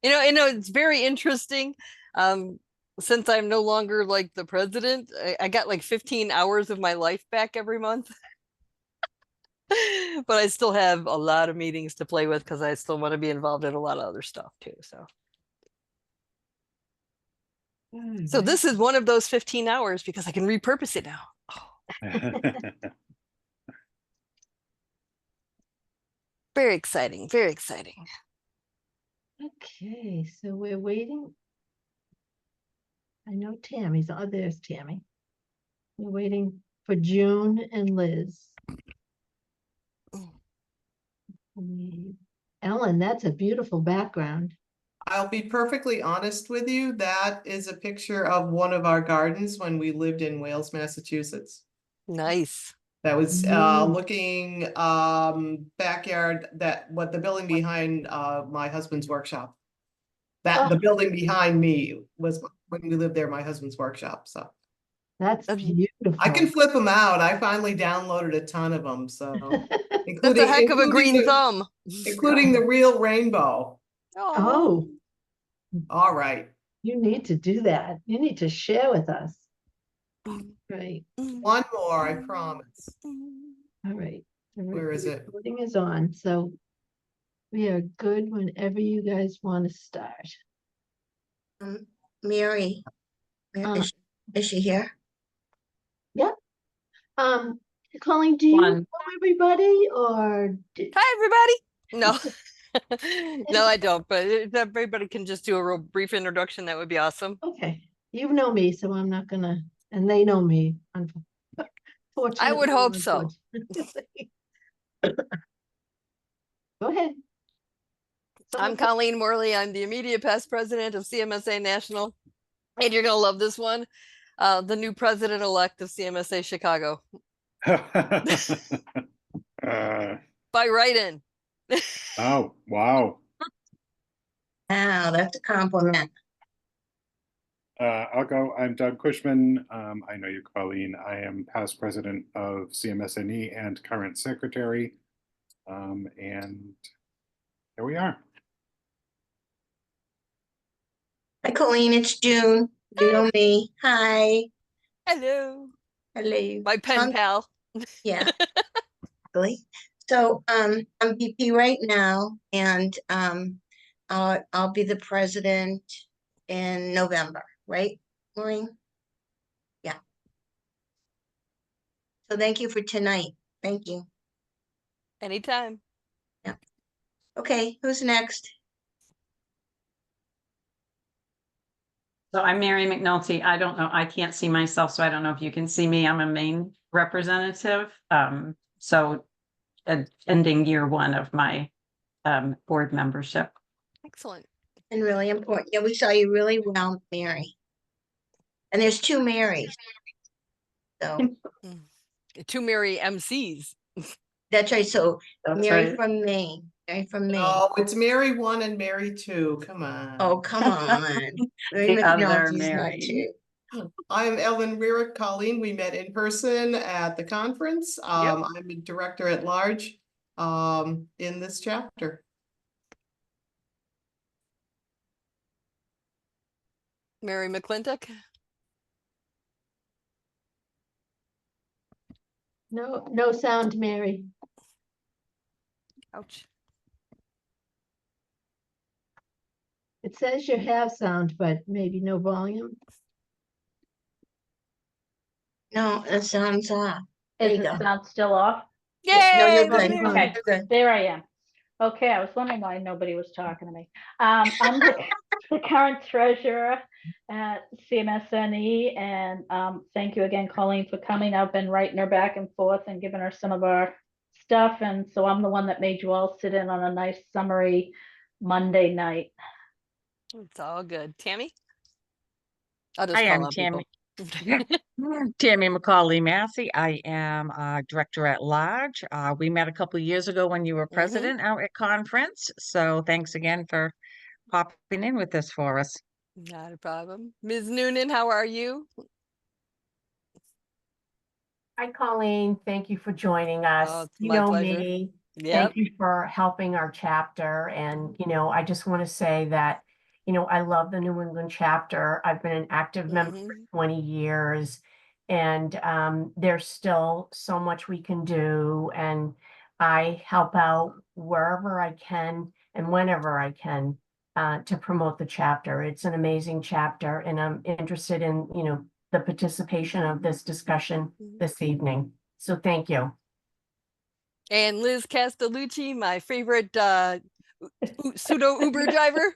It's very interesting. Um, since I'm no longer like the president, I got like 15 hours of my life back every month. But I still have a lot of meetings to play with because I still want to be involved in a lot of other stuff too. So Right. this is one of those 15 hours because I can repurpose it now. Oh, very exciting, very exciting. Okay, so we're waiting. I know Tammy's, oh, there's Tammy. We're waiting for June and Liz. Ellen, that's a beautiful background. I'll be perfectly honest with you. That is a picture of one of our gardens when we lived in Wales, Massachusetts. Nice. That was Mm. looking backyard, what the building behind my husband's workshop. That the Oh. building behind me was when we lived there, my husband's workshop. So That's That's beautiful. I can flip them out. I finally downloaded a ton of them. So a including heck of a green thumb. including the real rainbow. Oh, All right. you need to do that. You need to share with us. Right. One more, I promise. All right. Where is it? Recording is on, so we are good whenever you guys want to start. Mary, is she here? Yeah. Colleen, do you know everybody or? Hi, everybody. No, no, I don't. But if everybody can just do a real brief introduction, that would be awesome. Okay, you know me, so I'm not gonna, and they know me. Unfortunately, I would hope so. Go ahead. I'm Colleen Morley. I'm the immediate past president of CMSA National. And you're going to love this one. The new president-elect of CMSA Chicago. By write-in. Oh, wow. Wow, that's a compliment. I'll go. I'm Doug Cushman. I know you, Colleen. I am past president of CMSNE and current secretary. And here we are. Hi, Colleen. It's June. You know me. Hi. Hello. Hello. My pen pal. Yeah. Exactly. So I'm VP right now, and I'll be the president in November, right, Maureen? Yeah. So thank you for tonight. Thank you. Anytime. Yeah. Okay, who's next? So I'm Mary McNulty. I don't know. I can't see myself, so I don't know if you can see me. I'm a Maine representative. So ending year one of my board membership. Excellent. And really important. Yeah, we saw you really well, Mary. And there's two Marys. So two Mary MCs. That's right. So That's Mary right. from Maine. Mary from Maine. Oh, it's Mary 1 and Mary 2. Come on. Oh, come on. Mary The other McNulty's not Mary. two. I'm Ellen Rearick. Colleen, we met in person at the conference. I'm a director at large in this chapter. Mary McClintock. No sound, Mary. Ouch. It says you have sound, but maybe no volume. No, it sounds off. There Is you the go. sound still off? Yay! No, you're good. Okay, You're good. there I am. Okay, I was wondering why nobody was talking to me. I'm the current treasurer at CMSNE, and thank you again, Colleen, for coming. I've been writing her back and forth and giving her some of our stuff, and so I'm the one that made you all sit in on a nice summary Monday night. It's all good. Tammy? I am Tammy. Tammy McCauley Massey. I am director at large. We met a couple of years ago when you were president out at conference. So thanks again for popping in with this for us. Not a problem. Ms. Noonan, how are you? Hi, Colleen. Thank you for joining us. Oh, you my know pleasure. me. Yep. Thank you for helping our chapter. And, I just want to say that I love the New England chapter. I've been an active member for 20 years. And there's still so much we can do. And I help out wherever I can and whenever I can to promote the chapter. It's an amazing chapter, and I'm interested in, the participation of this discussion this evening. So thank you. And Liz Castellucci, my favorite pseudo Uber driver.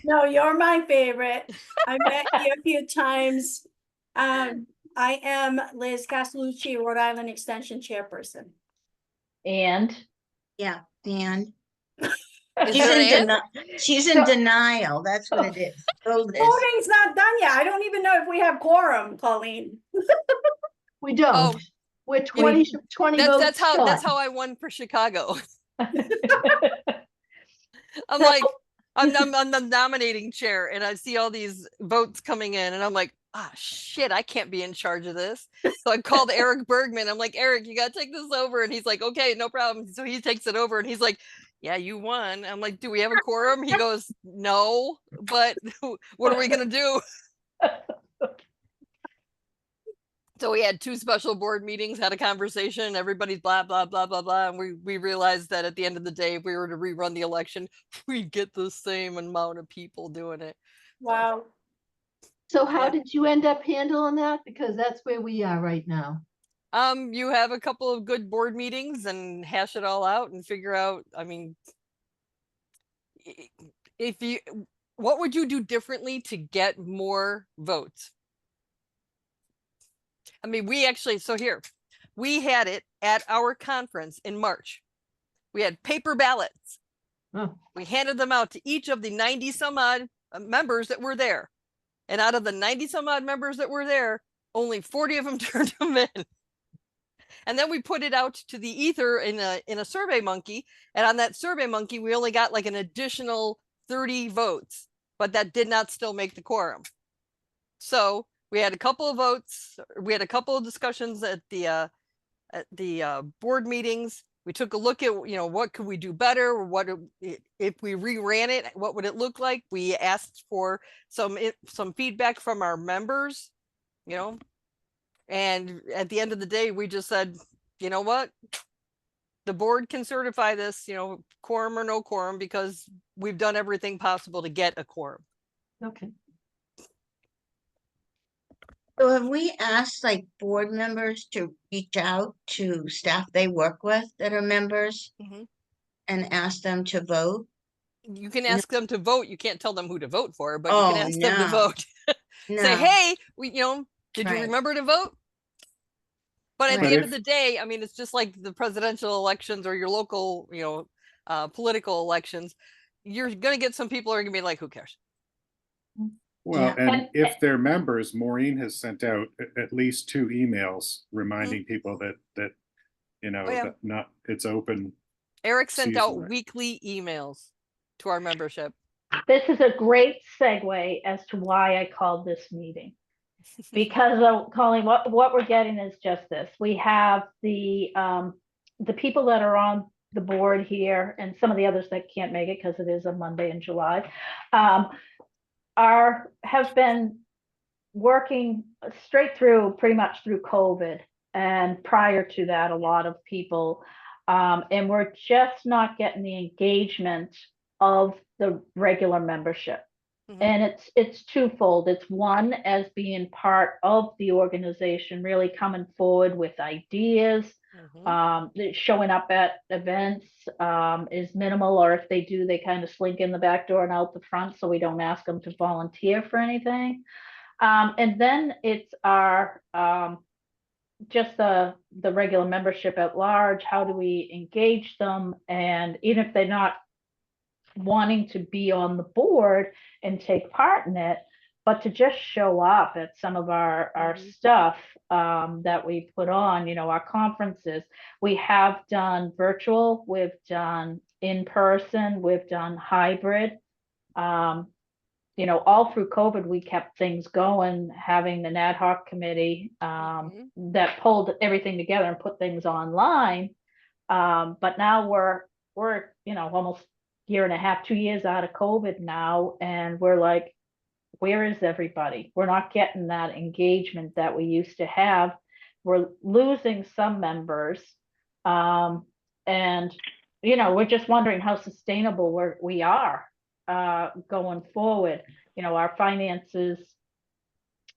No, you're my favorite. I met you a few times. I am Liz Castellucci, Rhode Island Extension Chairperson. And Yeah, and Is she's there in, an she's in denial. That's what it is. Go, Liz. Voting's not done yet. I don't even know if we have quorum, Colleen. We don't. Oh, We're 20 votes that's short. how I won for Chicago. I'm like, I'm the nominating chair, and I see all these votes coming in, and I'm like, ah, shit, I can't be in charge of this. So I called Eric Bergman. I'm like, Eric, you gotta take this over. And he's like, okay, no problem. So he takes it over, and he's like, yeah, you won. I'm like, do we have a quorum? He goes, no, but what are we gonna do? So we had 2 special board meetings, had a conversation, everybody's blah, blah, blah, blah, blah. And we realized that at the end of the day, if we were to rerun the election, we'd get the same amount of people doing it. Wow. So how Yeah. did you end up handling that? Because that's where we are right now. You have a couple of good board meetings and hash it all out and figure out, I mean, what would you do differently to get more votes? I mean, we had it at our conference in March. We had paper ballots. Oh. We handed them out to each of the 90 some odd members that were there. And out of the 90 some odd members that were there, only 40 of them turned them in. And then we put it out to the ether in a Survey Monkey. And on that Survey Monkey, we only got like an additional 30 votes, but that did not still make the quorum. So we had a couple of votes. We had a couple of discussions at the board meetings. We took a look at, what could we do better? What if we reran it? What would it look like? We asked for some feedback from our members, and at the end of the day, we just said, you know what? The board can certify this, quorum or no quorum, because we've done everything possible to get a quorum. Okay. So have we asked like board members to reach out to staff they work with that are members and ask them to vote? You can ask them to vote. You can't tell them who to vote for, but Oh, you can ask them to vote. Say, No. hey, did you Right. remember to vote? But at Right. the end of the day, I mean, it's just like the presidential elections or your local, political elections. You're going to get some people who are going to be like, who cares? Well, Yeah. and if they're members, Maureen has sent out at least 2 emails reminding people that yeah. that it's open. Eric sent out Seasonally. weekly emails to our membership. this is a great segue as to why I called this meeting. Because Colleen, what we're getting is just this. We have the people that are on the board here, and some of the others that can't make it because it is a Monday in July, have been working straight through, pretty much through COVID, and prior to that, a lot of people, and we're just not getting the engagement of the regular membership. And it's twofold. It's one, as being part of the organization, really coming forward with ideas, showing up at events is minimal, or if they do, they kind of slink in the back door and out the front, so we don't ask them to volunteer for anything. And then it's our just the regular membership at large. How do we engage them? And even if they're not wanting to be on the board and take part in it, but to just show up at some of our stuff that we put on, our conferences. We have done virtual, we've done in person, we've done hybrid. All through COVID, we kept things going, having an ad hoc committee that pulled everything together and put things online. But now we're almost year and a half, 2 years out of COVID now, and we're like, where is everybody? We're not getting that engagement that we used to have. We're losing some members. And, we're just wondering how sustainable we are going forward. Our finances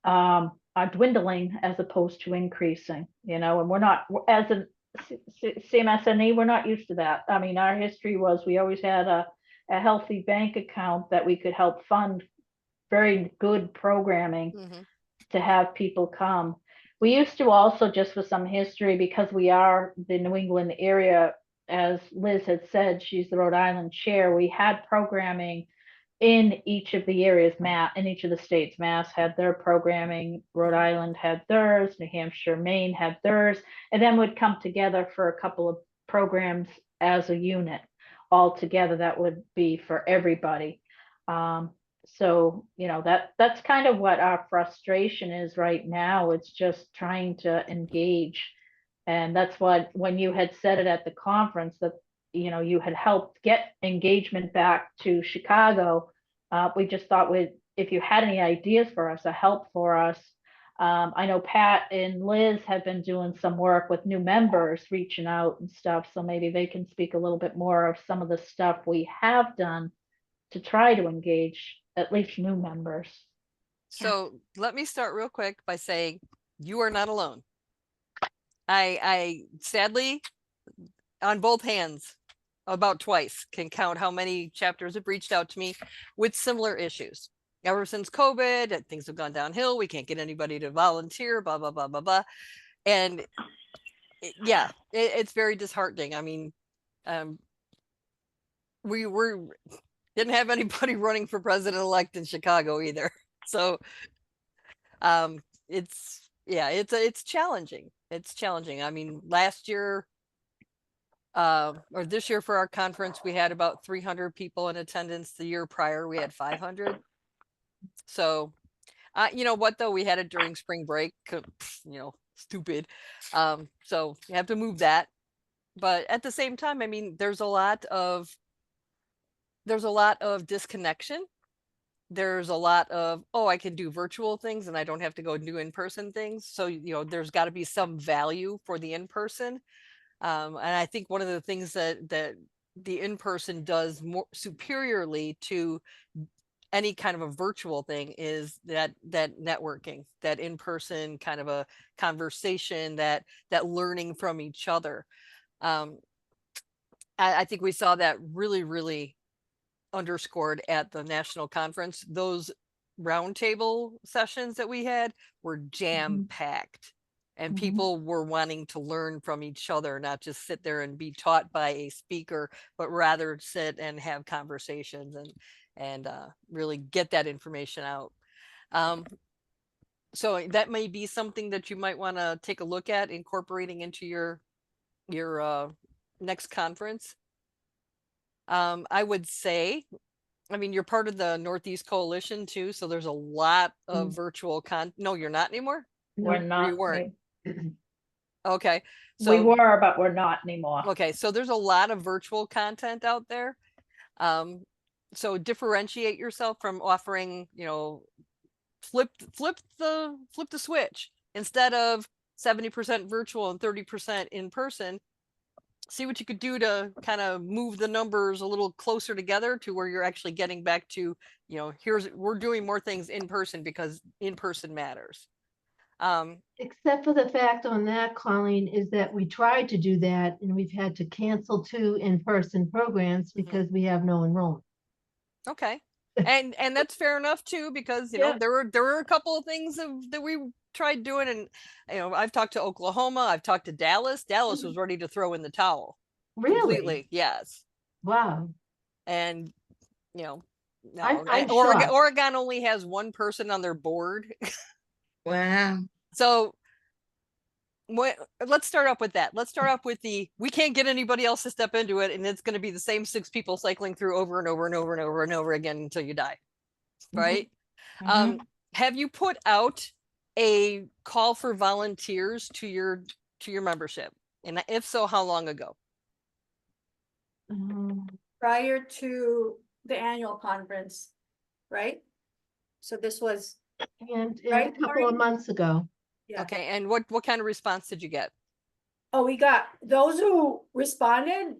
are dwindling as opposed to increasing, and we're not, as a CMSNE, we're not used to that. I mean, our history was we always had a healthy bank account that we could help fund very good programming to have people come. We used to also, just for some history, because we are the New England area, as Liz had said, she's the Rhode Island chair, we had programming in each of the areas, in each of the states. Mass had their programming, Rhode Island had theirs, New Hampshire, Maine had theirs, and then would come together for a couple of programs as a unit all together that would be for everybody. So, that's kind of what our frustration is right now. It's just trying to engage. And that's what, when you had said it at the conference, that, you had helped get engagement back to Chicago. We just thought if you had any ideas for us, a help for us. I know Pat and Liz have been doing some work with new members, reaching out and stuff. So maybe they can speak a little bit more of some of the stuff we have done to try to engage at least new members. So let me start real quick by saying you are not alone. I sadly, on both hands, about twice can count how many chapters have reached out to me with similar issues. Ever since COVID, things have gone downhill. We can't get anybody to volunteer, blah, blah, blah, blah, blah. And it's very disheartening. I mean, we didn't have anybody running for president-elect in Chicago either. So it's challenging. It's challenging. I mean, last year or this year for our conference, we had about 300 people in attendance. The year prior, we had 500. So, you know what, though, we had it during spring break, stupid. So you have to move that. But at the same time, I mean, there's a lot of disconnection. There's a lot of, I can do virtual things and I don't have to go do in-person things. So, there's got to be some value for the in-person. And I think one of the things that the in-person does more superiorly to any kind of a virtual thing is that networking, that in-person kind of a conversation, that learning from each other. I think we saw that really, really underscored at the national conference. Those roundtable sessions that we had were jam-packed, and people were wanting to learn from each other, not just sit there and be taught by a speaker, but rather sit and have conversations and really get that information out. So that may be something that you might want to take a look at incorporating into your next conference. I would say, I mean, you're part of the Northeast Coalition too, so there's a lot of virtual No, you're not anymore? We're not. You weren't. Okay. So we were, but we're not anymore. Okay, so there's a lot of virtual content out there. So differentiate yourself from offering, flip the switch. Instead of 70% virtual and 30% in person, see what you could do to kind of move the numbers a little closer together to where you're actually getting back to, we're doing more things in person because in person matters. Except for the fact on that, Colleen, is that we tried to do that and we've had to cancel 2 in-person programs because we have no enrollment. Okay. And that's fair enough too, because there were a couple of things that we tried doing, and I've talked to Oklahoma, I've talked to Dallas. Dallas was ready to throw in the towel. Really? Completely, yes. Wow. And no, I'm Oregon only has 1 person on their board. Wow. So let's start off with that. Let's start off with we can't get anybody else to step into it, and it's going to be the same 6 people cycling through over and over and over and over and over again until you die, right? Have you put out a call for volunteers to your membership, and if so, how long ago? prior to the annual conference, right? So this was, And a Right, couple of Maureen? months ago. yeah. Okay, and what kind of response did you get? Oh, we got, those who responded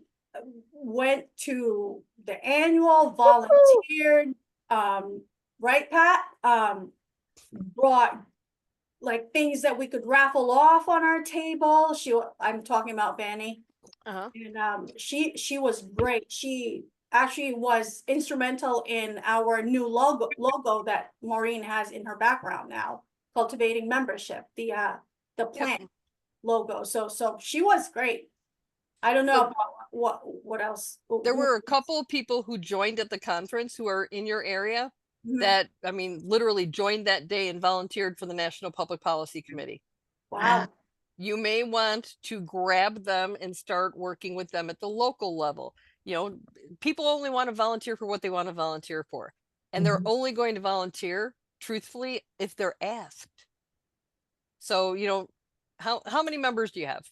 went to the annual, volunteered, right, Pat? Brought like things that we could raffle off on our table. I'm talking about Vanny. Uh-huh. And she was great. She actually was instrumental in our new logo that Maureen has in her background now, cultivating membership, the plant logo. So she was great. I don't know about what else. There were a couple of people who joined at the conference who are in your area Mhm. that, I mean, literally joined that day and volunteered for the National Public Policy Committee. Wow. You may want to grab them and start working with them at the local level. You know, people only want to volunteer for what they want to volunteer for. And they're only going to volunteer, truthfully, if they're asked. So, you know, how many members do you have?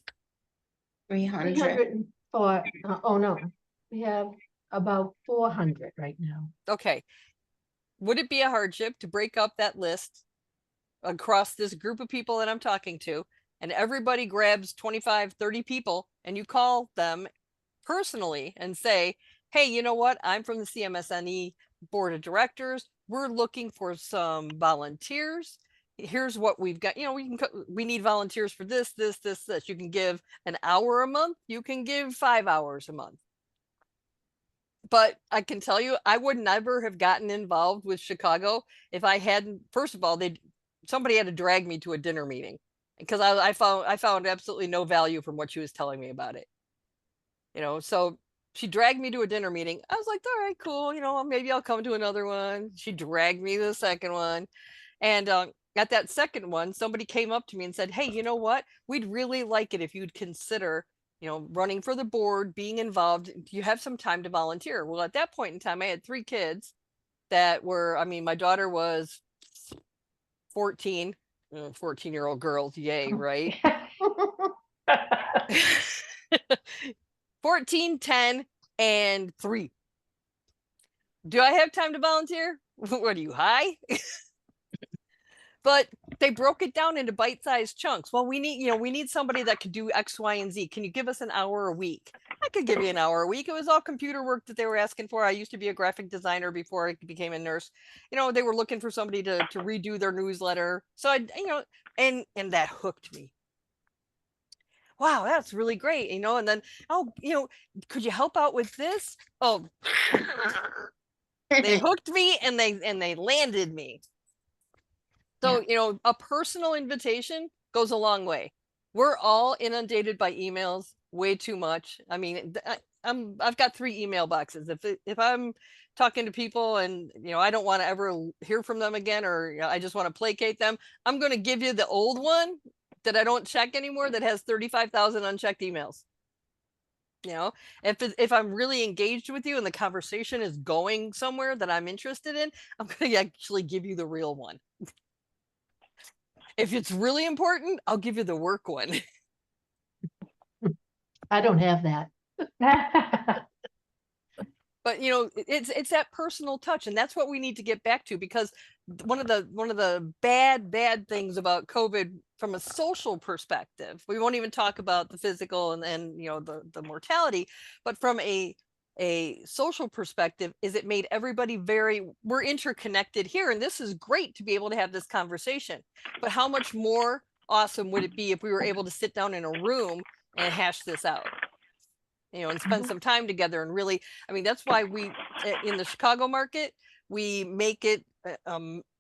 300. 304, oh no, we have about 400 right now. Okay. Would it be a hardship to break up that list across this group of people that I'm talking to, and everybody grabs 25, 30 people, and you call them personally and say, hey, you know what? I'm from the CMSNE board of directors. We're looking for some volunteers. Here's what we've got. You know, we need volunteers for this. You can give an hour a month. You can give 5 hours a month. But I can tell you, I would never have gotten involved with Chicago if I hadn't. First of all, somebody had to drag me to a dinner meeting because I found absolutely no value from what she was telling me about it. You know, so she dragged me to a dinner meeting. I was like, all right, cool. You know, maybe I'll come to another one. She dragged me to the second one. And at that second one, somebody came up to me and said, hey, you know what? We'd really like it if you'd consider, you know, running for the board, being involved. You have some time to volunteer. Well, at that point in time, I had 3 kids that were, I mean, my daughter was 14, 14-year-old girls. Yay, right? 14, 10, and 3. Do I have time to volunteer? What are you, high? But they broke it down into bite-sized chunks. Well, we need somebody that could do X, Y, and Z. Can you give us an hour a week? I could give you an hour a week. It was all computer work that they were asking for. I used to be a graphic designer before I became a nurse. You know, they were looking for somebody to redo their newsletter. So and that hooked me. Wow, that's really great. You know, and then, oh, you know, could you help out with this? Oh, they hooked me and they landed me. So, you know, a personal invitation goes a long way. We're all inundated by emails way too much. I mean, I've got 3 email boxes. If I'm talking to people and, you know, I don't want to ever hear from them again, or, you know, I just want to placate them, I'm going to give you the old one that I don't check anymore that has 35,000 unchecked emails. You know, if I'm really engaged with you and the conversation is going somewhere that I'm interested in, I'm going to actually give you the real one. If it's really important, I'll give you the work one. I don't have that. But you know, it's that personal touch, and that's what we need to get back to, because one of the bad things about COVID from a social perspective, we won't even talk about the physical and you know, the mortality, but from a social perspective, is it made everybody we're interconnected here, and this is great to be able to have this conversation. But how much more awesome would it be if we were able to sit down in a room and hash this out? You know, and spend some time together and really, I mean, that's why we, in the Chicago market, we make it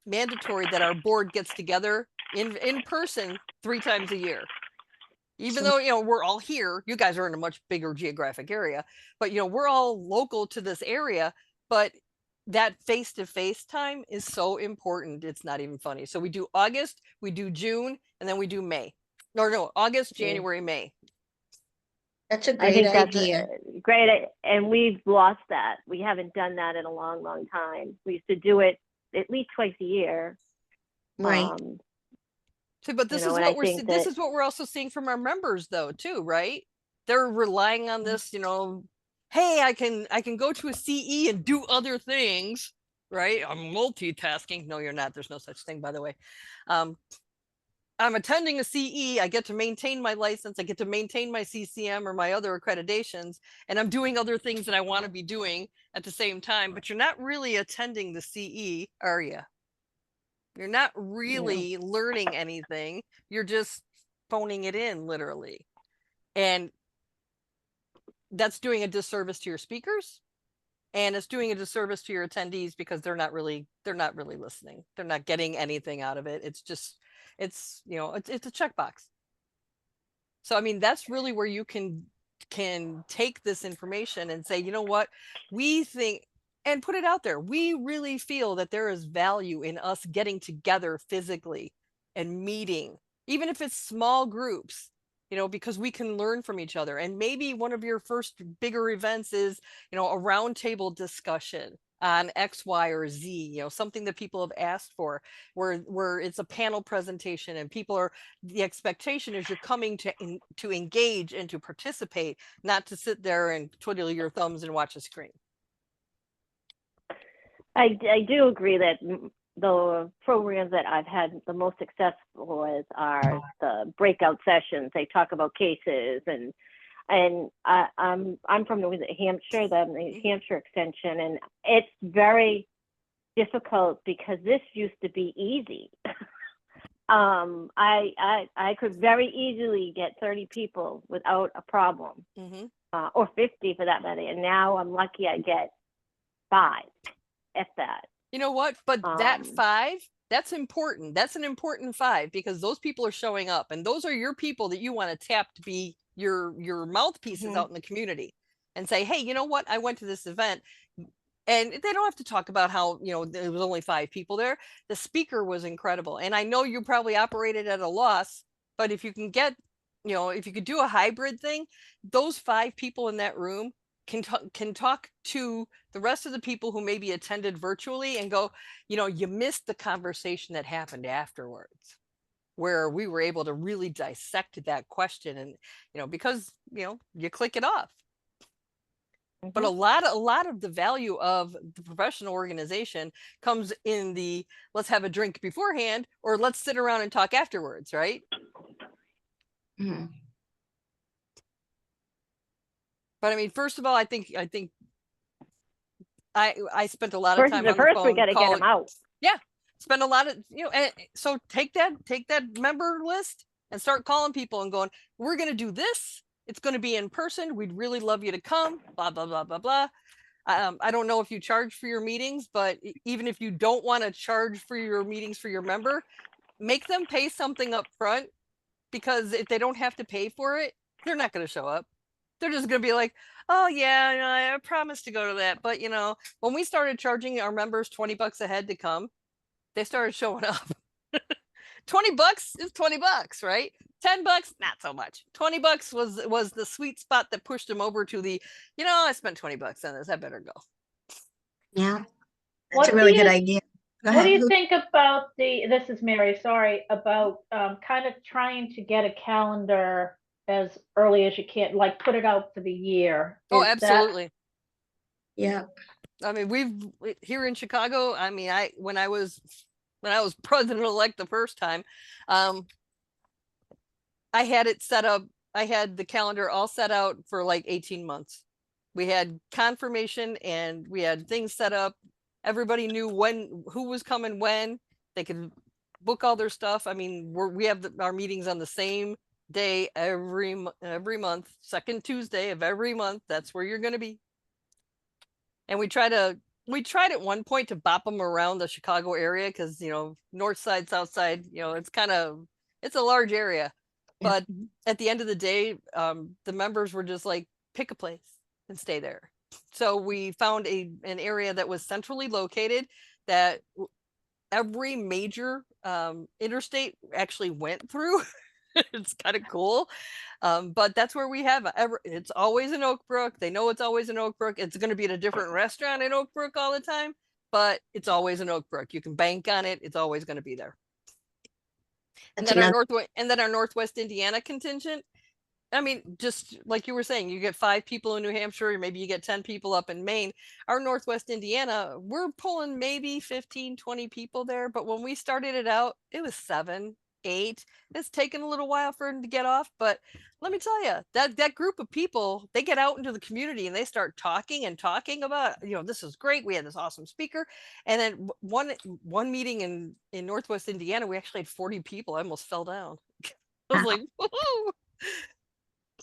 mandatory that our board gets together in person 3 times a year. Even though, you know, we're all here, you guys are in a much bigger geographic area, but, you know, we're all local to this area, but that face-to-face time is so important. It's not even funny. So we do August, we do June, and then we do May. No, August, January, May. That's a I great think that's idea. great. And we've lost that. We haven't done that in a long, long time. We used to do it at least twice a year. Right. So, but this is what this is what we're also seeing from our members though, too, right? They're relying on this, you know, hey, I can go to a CE and do other things, right? I'm multitasking. No, you're not. There's no such thing, by the way. I'm attending a CE. I get to maintain my license. I get to maintain my CCM or my other accreditations, and I'm doing other things that I want to be doing at the same time. But you're not really attending the CE, are you? You're not really learning anything. You're just phoning it in, literally. And that's doing a disservice to your speakers, and it's doing a disservice to your attendees because they're not really listening. They're not getting anything out of it. It's just, it's a checkbox. So I mean, that's really where you can take this information and say, you know what, we think, and put it out there. We really feel that there is value in us getting together physically and meeting, even if it's small groups, because we can learn from each other. And maybe one of your first bigger events is, a roundtable discussion on X, Y, or Z, something that people have asked for, where it's a panel presentation and the expectation is you're coming to engage and to participate, not to sit there and twiddle your thumbs and watch a screen. I do agree that the programs that I've had the most success with are the breakout sessions. They talk about cases, and I'm from New Hampshire, the New Hampshire extension, and it's very difficult because this used to be easy. I could very easily get 30 people without a problem, or 50 for that matter. And now I'm lucky I get 5, if that. You know what? But that 5, that's important. That's an important 5 because those people are showing up, and those are your people that you want to tap to be your mouthpieces out in the community and say, hey, you know what? I went to this event. And they don't have to talk about how, there was only 5 people there. The speaker was incredible. And I know you probably operated at a loss, but if you can get, if you could do a hybrid thing, those 5 people in that room can talk to the rest of the people who maybe attended virtually and go, you missed the conversation that happened afterwards, where we were able to really dissect that question. And, because, you click it off. But a lot of the value of the professional organization comes in the let's have a drink beforehand or let's sit around and talk afterwards, right? But I mean, first of all, I think I spent a lot of time on the phone. We got to get them out. Yeah, spend a lot of and so take that member list and start calling people and going, we're going to do this. It's going to be in person. We'd really love you to come, blah, blah, blah, blah, blah. I don't know if you charge for your meetings, but even if you don't want to charge for your meetings for your member, make them pay something up front, because if they don't have to pay for it, they're not going to show up. They're just going to be like, oh yeah, I promised to go to that. But when we started charging our members $20 a head to come, they started showing up. $20 is $20, right? $10, not so much. $20 was the sweet spot that pushed them over to the, I spent $20 on this, I better go. Yeah, that's a really good idea. What do you think about this is Mary, sorry, about kind of trying to get a calendar as early as you can, like put it out for the year? Oh, absolutely. Yeah. I mean, here in Chicago, I mean, when I was president-elect the first time, I had it set up. I had the calendar all set out for like 18 months. We had confirmation and we had things set up. Everybody knew who was coming when. They could book all their stuff. I mean, we have our meetings on the same day every month, second Tuesday of every month. That's where you're going to be. And we tried at one point to bop them around the Chicago area because, north side, south side, it's a large area. But at the end of the day, the members were just like, pick a place and stay there. So we found an area that was centrally located that every major interstate actually went through. It's kind of cool. But that's where we have it's always in Oak Brook. They know it's always in Oak Brook. It's going to be at a different restaurant in Oak Brook all the time, but it's always in Oak Brook. You can bank on it. It's always going to be there. And then our Northwest Indiana contingent, I mean, just like you were saying, you get 5 people in New Hampshire, or maybe you get 10 people up in Maine. Our Northwest Indiana, we're pulling maybe 15, 20 people there. But when we started it out, it was 7, 8. It's taken a little while for them to get off. But let me tell you, that group of people, they get out into the community and they start talking about, this is great. We had this awesome speaker. And then one meeting in Northwest Indiana, we actually had 40 people. I almost fell down. I was like, woohoo.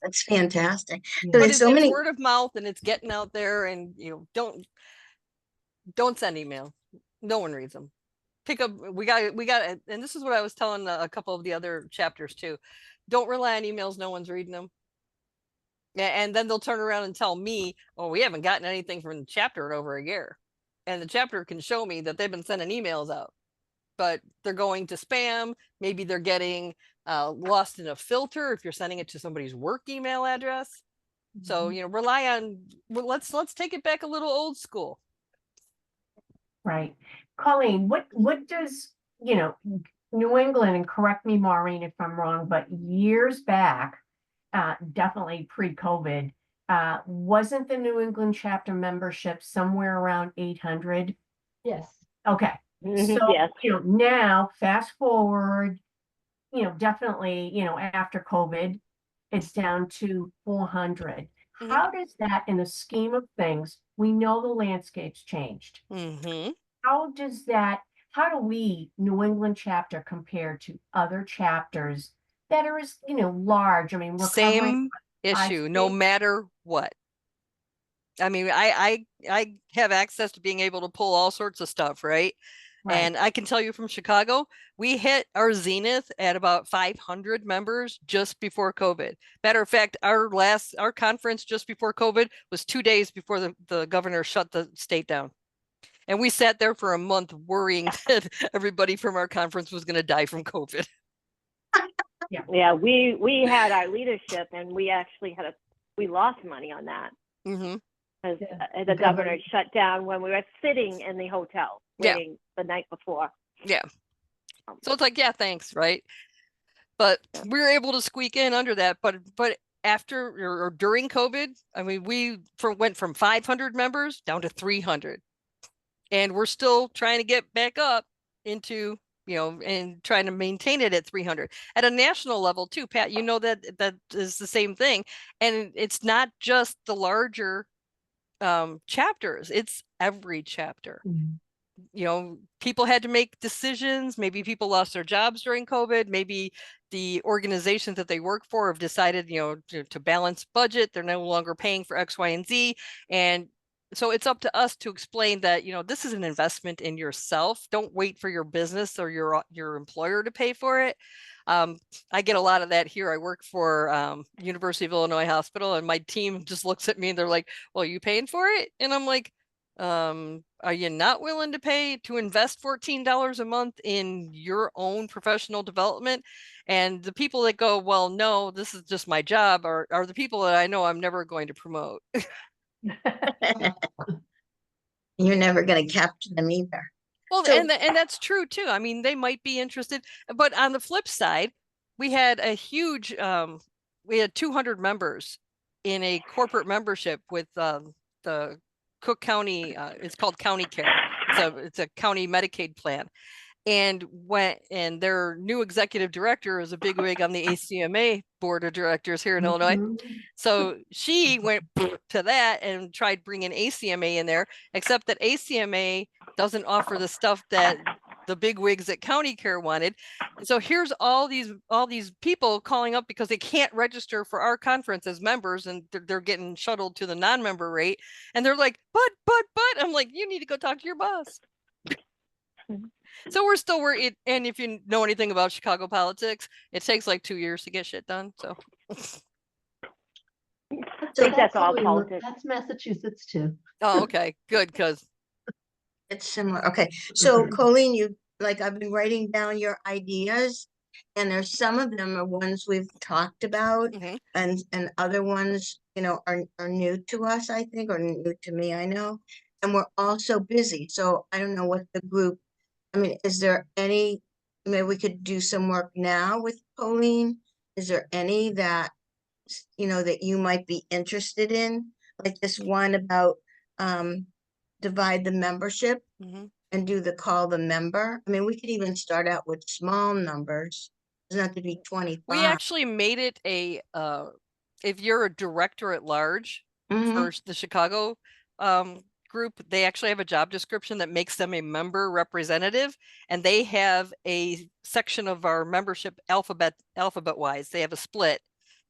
That's fantastic. But There's it's, so many. word of mouth, and it's getting out there, and don't send email. No one reads them. Pick up, we got, and this is what I was telling a couple of the other chapters too. Don't rely on emails. No one's reading them. And then they'll turn around and tell me, oh, we haven't gotten anything from the chapter in over a year. And the chapter can show me that they've been sending emails out, but they're going to spam. Maybe they're getting lost in a filter if you're sending it to somebody's work email address. So, rely on, let's take it back a little old school. Right. Colleen, what does, New England, and correct me, Maureen, if I'm wrong, but years back, definitely pre-COVID, wasn't the New England chapter membership somewhere around 800? Yes. Okay. So, Yes. Now fast forward, definitely, after COVID, it's down to 400. How does that, in the scheme of things, we know the landscape's changed. How do we, New England chapter, compare to other chapters that are as, large? I mean, we're same issue, no matter what. I mean, I have access to being able to pull all sorts of stuff, right? And I can tell you from Chicago, we hit our zenith at about 500 members just before COVID. Matter of fact, our conference just before COVID was 2 days before the governor shut the state down. And we sat there for a month worrying that everybody from our conference was going to die from COVID. Yeah, we had our leadership, and we actually we lost money on that. Because the governor shut down when we were sitting in the hotel waiting the night before. Yeah. So it's like, thanks, right? But we were able to squeak in under that. But after or during COVID, I mean, we went from 500 members down to 300. And we're still trying to get back up into, and trying to maintain it at 300 at a national level too. Pat, that is the same thing. And it's not just the larger chapters, it's every chapter. People had to make decisions. Maybe people lost their jobs during COVID. Maybe the organizations that they work for have decided, to balance budget. They're no longer paying for X, Y, and Z. And so it's up to us to explain that, this is an investment in yourself. Don't wait for your business or your employer to pay for it. I get a lot of that here. I work for University of Illinois Hospital, and my team just looks at me and they're like, well, are you paying for it? And I'm like, are you not willing to invest $14 a month in your own professional development? And the people that go, well, no, this is just my job, are the people that I know I'm never going to promote. You're never going to capture them either. Well, and that's true too. I mean, they might be interested, but on the flip side, we had a huge, we had 200 members in a corporate membership with the Cook County. It's called County Care. It's a county Medicaid plan. And their new executive director is a bigwig on the ACMA board of directors here in Illinois. So she went to that and tried bringing ACMA in there, except that ACMA doesn't offer the stuff that the bigwigs at County Care wanted. So here's all these people calling up because they can't register for our conference as members, and they're getting shuttled to the non-member rate. And they're like, but I'm like, you need to go talk to your boss. So we're still working, and if you know anything about Chicago politics, it takes like 2 years to get shit done. So that's all politics. That's Massachusetts too. Oh, okay, good, because it's similar. Okay, so Colleen, I've been writing down your ideas, and there's some of them are ones we've talked about, and other ones, are new to us, I think, or new to me, I know, and we're all so busy. So I don't know what the group. I mean, is there any, maybe we could do some work now with Colleen? Is there any that groups, that you might be interested in, like this one about divide the membership and do the call the member. I mean, we could even start out with small numbers. It doesn't have to be 25. We actually made it if you're a director at large for the Chicago group, they actually have a job description that makes them a member representative, and they have a section of our membership alphabet wise. They have a split,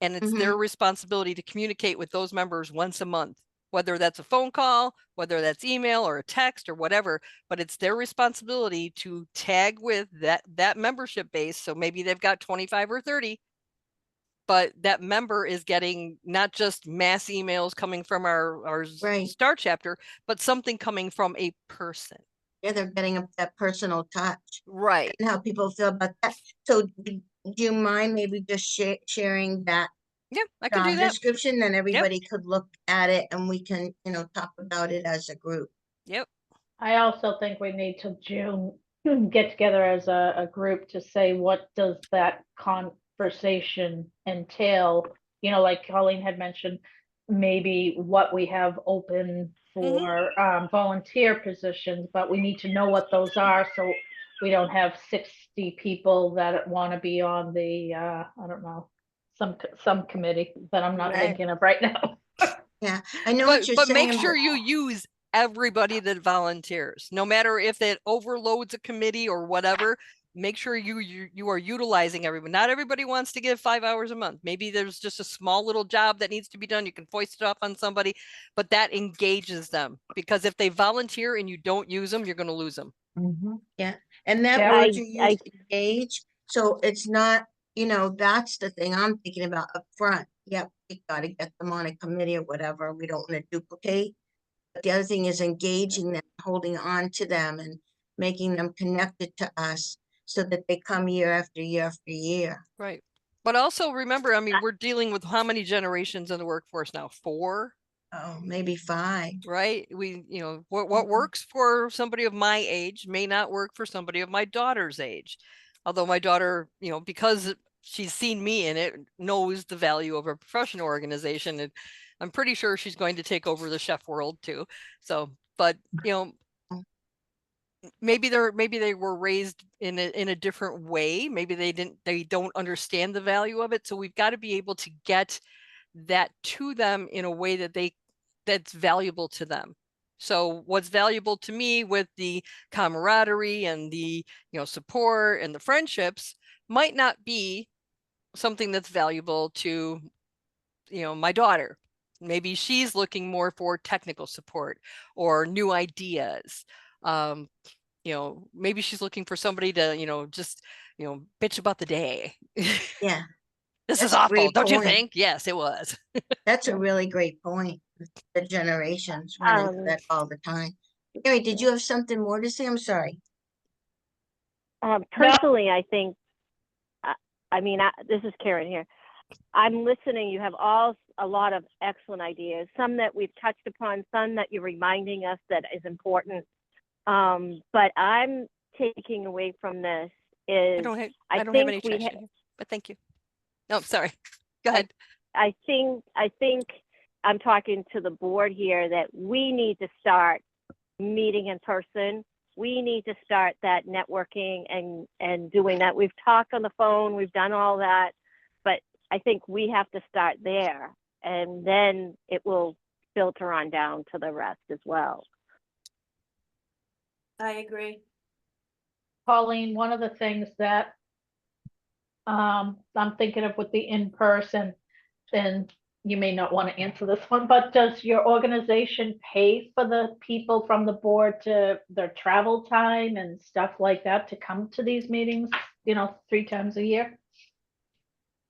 and it's their responsibility to communicate with those members once a month, whether that's a phone call, whether that's email or a text or whatever, but it's their responsibility to tag with that membership base. So maybe they've got 25 or 30, but that member is getting not just mass emails coming from our STAR chapter, but something coming from a person. Yeah, they're getting that personal touch. Right. And how people feel about that. So do you mind maybe just sharing that I can do that. description? Then everybody could look at it and we can, talk about it as a group. Yep. I also think we need to June get together as a group to say, what does that conversation entail? Like Colleen had mentioned, maybe what we have open for volunteer positions, but we need to know what those are so we don't have 60 people that want to be on the I don't know, some committee that I'm not thinking of right now. Yeah, I know what you're saying. But make sure you use everybody that volunteers, no matter if it overloads a committee or whatever. Make sure you are utilizing everyone. Not everybody wants to give 5 hours a month. Maybe there's just a small little job that needs to be done. You can foist it off on somebody, but that engages them, because if they volunteer and you don't use them, you're going to lose them. Yeah, and that word you use, engage. So it's not, that's the thing I'm thinking about up front. Yep, we got to get them on a committee or whatever. We don't want to duplicate. But the other thing is engaging them, holding on to them, and making them connected to us so that they come year after year after year. Right. But also remember, I mean, we're dealing with how many generations in the workforce now? 4? Oh, maybe 5. Right. What works for somebody of my age may not work for somebody of my daughter's age. Although my daughter, because she's seen me in it, knows the value of a professional organization, and I'm pretty sure she's going to take over the chef world too. So, but maybe they were raised in a different way. Maybe they don't understand the value of it. So we've got to be able to get that to them in a way that's valuable to them. So what's valuable to me with the camaraderie and the support and the friendships might not be something that's valuable to my daughter. Maybe she's looking more for technical support or new ideas. Maybe she's looking for somebody to just bitch about the day. Yeah. This is awful, don't you think? Yes, it was. That's a really great point. The generations run into that all the time. Mary, did you have something more to say? I'm sorry. Personally, I think, this is Karen here. I'm listening. You have a lot of excellent ideas, some that we've touched upon, some that you're reminding us that is important. But I'm taking away from this is I don't have any trash in here, but thank you. No, sorry. Go ahead. I think I'm talking to the board here that we need to start meeting in person. We need to start that networking and doing that. We've talked on the phone, we've done all that, but I think we have to start there, and then it will filter on down to the rest as well. I agree. Colleen, one of the things that I'm thinking of with the in-person, and you may not want to answer this one, but does your organization pay for the people from the board to their travel time and stuff like that to come to these meetings, 3 times a year?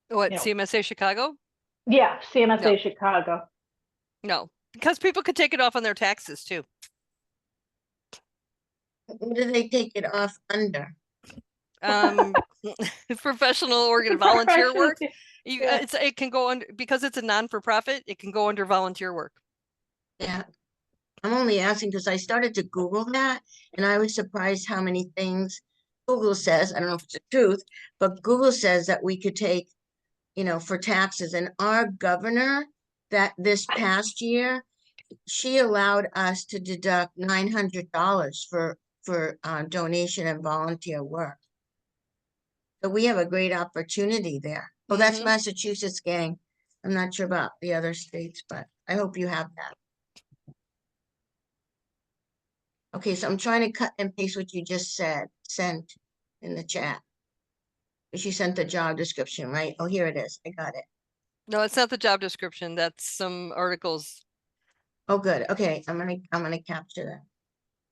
What, CMSA Chicago? Yeah, CMSA Chicago. No, because people could take it off on their taxes too. What do they take it off under? Professional volunteer work. It can go under, because it's a non-for-profit, it can go under volunteer work. Yeah, I'm only asking because I started to Google that, and I was surprised how many things Google says. I don't know if it's the truth, but Google says that we could take for taxes. And our governor that this past year, she allowed us to deduct $900 for donation and volunteer work. So we have a great opportunity there. Oh, that's Massachusetts, gang. I'm not sure about the other states, but I hope you have that. Okay, so I'm trying to cut and paste what you just sent in the chat. She sent the job description, right? Oh, here it is. I got it. No, it's not the job description. That's some articles. Oh, good. Okay, I'm gonna capture that.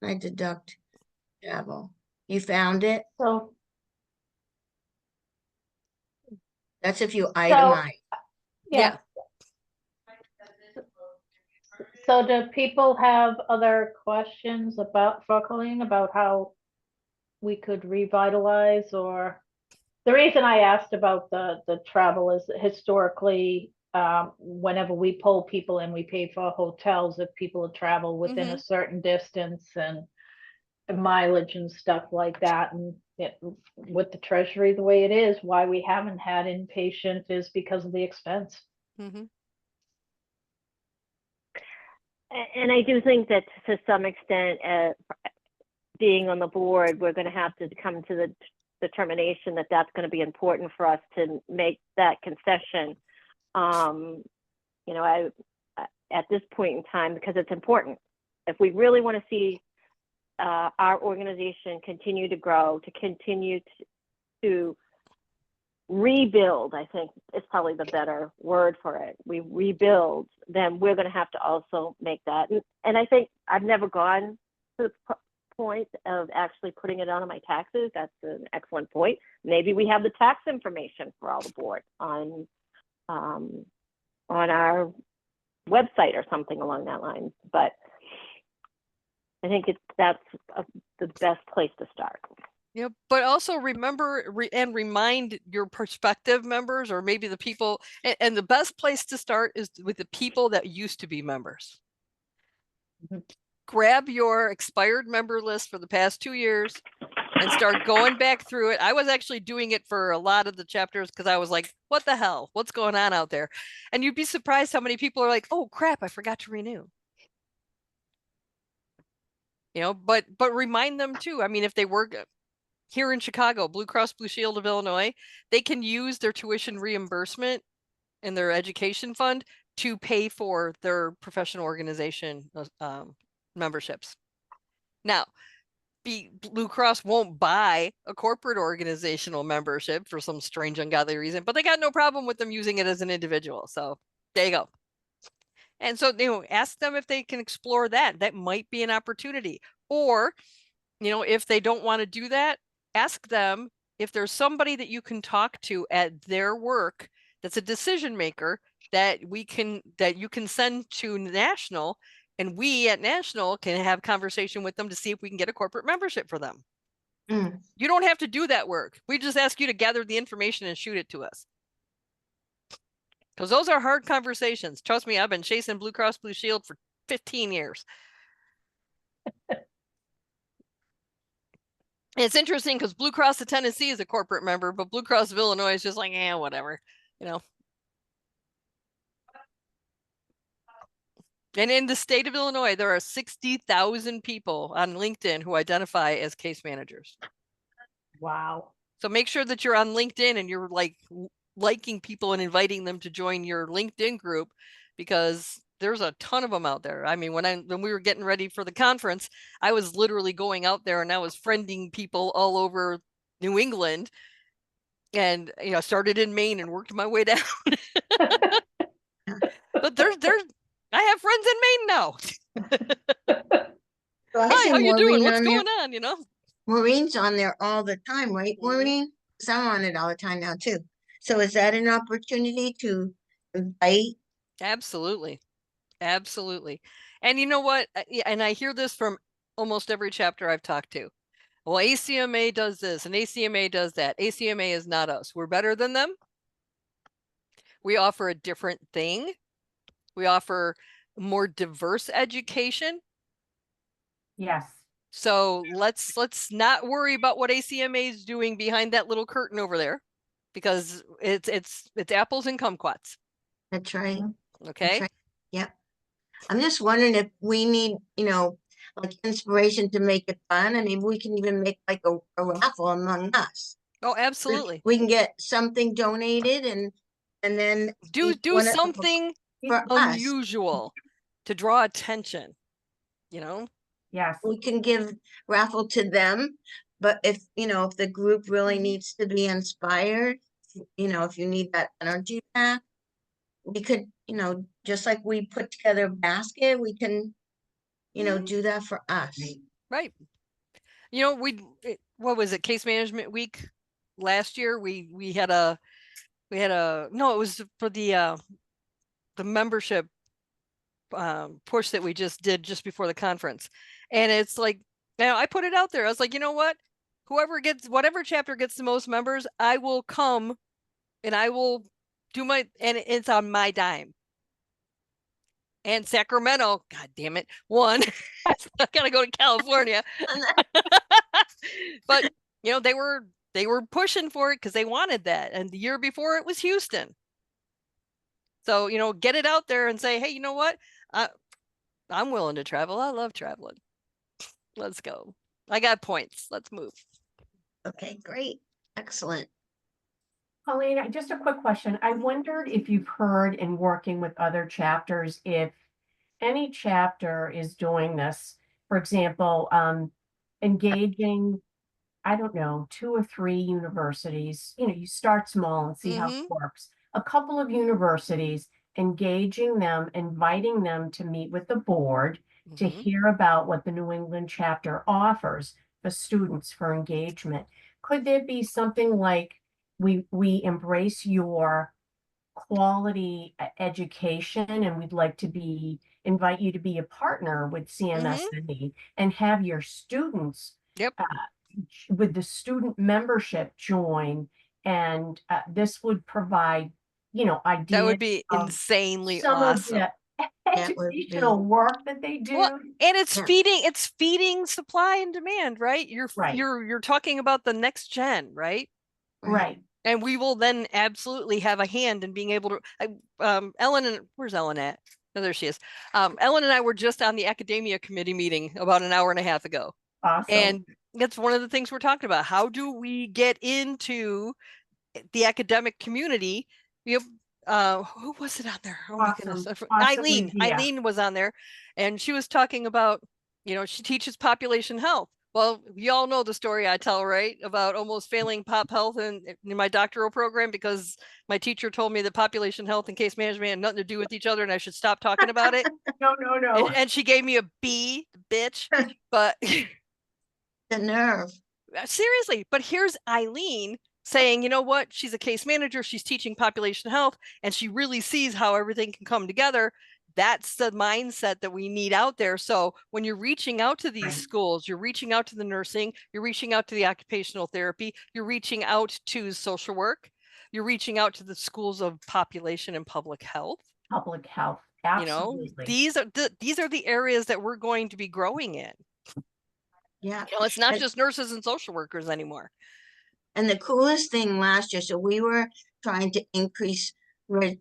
I deduct travel. You found it? So, That's if you itemize. yeah. So do people have other questions for Colleen about how we could revitalize, or the reason I asked about the travel is historically, whenever we pull people and we pay for hotels, if people travel within a certain distance and mileage and stuff like that, and with the treasury the way it is, why we haven't had inpatient is because of the expense. And I do think that to some extent, being on the board, we're going to have to come to the determination that that's going to be important for us to make that concession. At this point in time, because it's important. If we really want to see our organization continue to grow, to continue to rebuild, I think it's probably the better word for it. We rebuild, then we're going to have to also make that. And I think I've never gone to the point of actually putting it on my taxes. That's an excellent point. Maybe we have the tax information for all the board on our website or something along that line. But I think that's the best place to start. Yeah, but also remember and remind your prospective members, or maybe the people, and the best place to start is with the people that used to be members. Grab your expired member list for the past 2 years and start going back through it. I was actually doing it for a lot of the chapters because I was like, what the hell? What's going on out there? And you'd be surprised how many people are like, oh crap, I forgot to renew. But remind them too. I mean, if they work here in Chicago, Blue Cross Blue Shield of Illinois, they can use their tuition reimbursement in their education fund to pay for their professional organization memberships. Now, Blue Cross won't buy a corporate organizational membership for some strange, ungodly reason, but they got no problem with them using it as an individual. So there you go. And so, ask them if they can explore that. That might be an opportunity. Or, if they don't want to do that, ask them if there's somebody that you can talk to at their work that's a decision maker that you can send to National, and we at National can have conversation with them to see if we can get a corporate membership for them. You don't have to do that work. We just ask you to gather the information and shoot it to us. Because those are hard conversations. Trust me, I've been chasing Blue Cross Blue Shield for 15 years. It's interesting because Blue Cross of Tennessee is a corporate member, but Blue Cross of Illinois is just like, whatever, And in the state of Illinois, there are 60,000 people on LinkedIn who identify as case managers. Wow. So make sure that you're on LinkedIn and you're liking people and inviting them to join your LinkedIn group, because there's a ton of them out there. I mean, when we were getting ready for the conference, I was literally going out there and I was friending people all over New England, and started in Maine and worked my way down. But I have friends in Maine now. Hi, how you doing? What's going on? Maureen's on there all the time, right, Maureen? Because I'm on it all the time now too. So is that an opportunity to invite? Absolutely. And you know what? And I hear this from almost every chapter I've talked to. Well, ACMA does this and ACMA does that. ACMA is not us. We're better than them. We offer a different thing. We offer more diverse education. Yes. So let's not worry about what ACMA is doing behind that little curtain over there. because it's apples and kumquats. That's right. Okay. That's right. Yep. I'm just wondering if we need, like inspiration to make it fun. I mean, we can even make like a raffle among us. Oh, absolutely. We can get something donated and then do something for unusual to draw attention, Yes. We can give raffle to them, but if the group really needs to be inspired, if you need that energy back, we could, just like we put together a basket, we can, do that for us. Right. What was it? Case management week last year. We had a no, it was for the membership push that we just did just before the conference. And it's like, I put it out there. I was like, you know what? Whatever chapter gets the most members, I will come and I will do and it's on my dime. And Sacramento, God damn it, won. I gotta go to California. But they were pushing for it because they wanted that. And the year before it was Houston. So, get it out there and say, hey, you know what? I'm willing to travel. I love traveling. Let's go. I got points. Let's move. Okay, great. Excellent. Colleen, just a quick question. I wondered if you've heard in working with other chapters, if any chapter is doing this, for example, engaging, I don't know, 2 or 3 universities, you start small and see how it works. A couple of universities, engaging them, inviting them to meet with the board to hear about what the New England chapter offers for students for engagement. Could there be something like, we embrace your quality education and we'd like to invite you to be a partner with CMSNE and have your students with the student membership join, and this would provide ideas. That would be insanely awesome. Of the educational work that they do. Well, and it's feeding supply and demand, right? You're talking about the next gen, right? Right. And we will then absolutely have a hand in being able to, Ellen, where's Ellen at? Oh, there she is. Ellen and I were just on the academia committee meeting about an hour and a half ago. Awesome. And that's one of the things we're talking about. How do we get into the academic community? Who was it on there? Oh my goodness. Eileen was on there, and she was talking about, she teaches population health. Well, you all know the story I tell, right? About almost failing pop health in my doctoral program because my teacher told me that population health and case management had nothing to do with each other and I should stop talking about it. No. And she gave me a B, bitch. But the nerve. Seriously. But here's Eileen saying, you know what? She's a case manager. She's teaching population health and she really sees how everything can come together. That's the mindset that we need out there. So when you're reaching out to these schools, you're reaching out to the nursing, you're reaching out to the occupational therapy, you're reaching out to social work, you're reaching out to the schools of population and public health. Public health, absolutely. These are the areas that we're going to be growing in. Yeah. It's not just nurses and social workers anymore. And the coolest thing last year, so we were trying to increase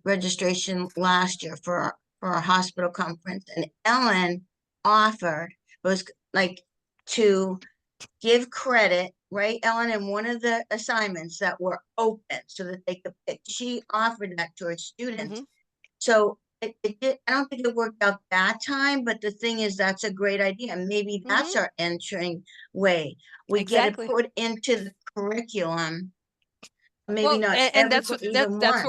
registration last year for our hospital conference, and Ellen was like to give credit, right, Ellen, in one of the assignments that were open so that they could pick. She offered that to her students. So it did, I don't think it worked out that time, but the thing is, that's a great idea. Maybe that's our entering way. We get it put into the curriculum. Maybe not. And that's what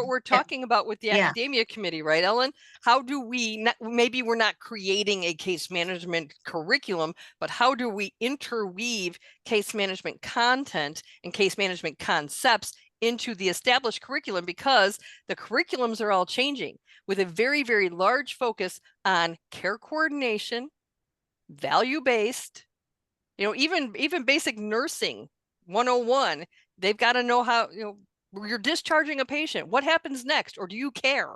we're talking about with the academia committee, right, Ellen? How do we maybe we're not creating a case management curriculum, but how do we interweave case management content and case management concepts into the established curriculum? Because the curriculums are all changing with a very, very large focus on care coordination, value-based, even basic nursing 101. They've got to know how, you're discharging a patient. What happens next? Or do you care?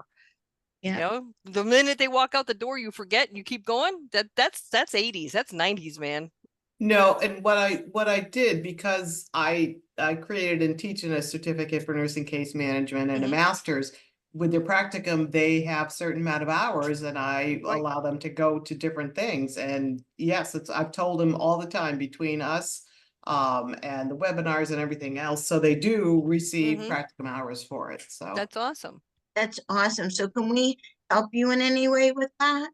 Yeah. The minute they walk out the door, you forget and you keep going. That's 80s. That's 90s, man. No, and what I did, because I created and teach in a certificate for nursing case management and a master's, with their practicum, they have certain amount of hours and I allow them to go to different things. And yes, I've told them all the time between us and the webinars and everything else. So they do receive practicum hours for it. So That's awesome. That's awesome. So can we help you in any way with that?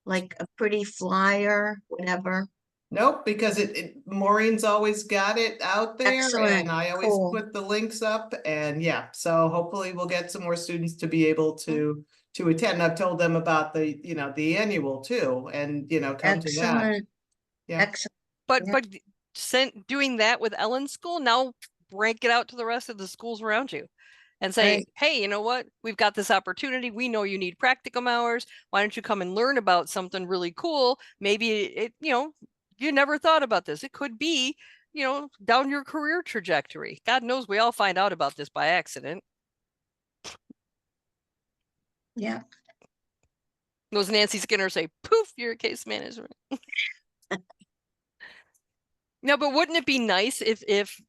Like a pretty flyer, whatever? nope, because Maureen's always got it out there Excellent. and I always Cool. put the links up and yeah, so hopefully we'll get some more students to be able to attend. I've told them about the, the annual too, and come to that. Excellent. Yeah. Excellent. But Yeah. doing that with Ellen's school, now break it out to the rest of the schools around you and say, Right. hey, you know what? We've got this opportunity. We know you need practicum hours. Why don't you come and learn about something really cool? Maybe you never thought about this. It could be, down your career trajectory. God knows we all find out about this by accident. Yeah. Those Nancy Skinner say, poof, you're a case management. No, but wouldn't it be nice if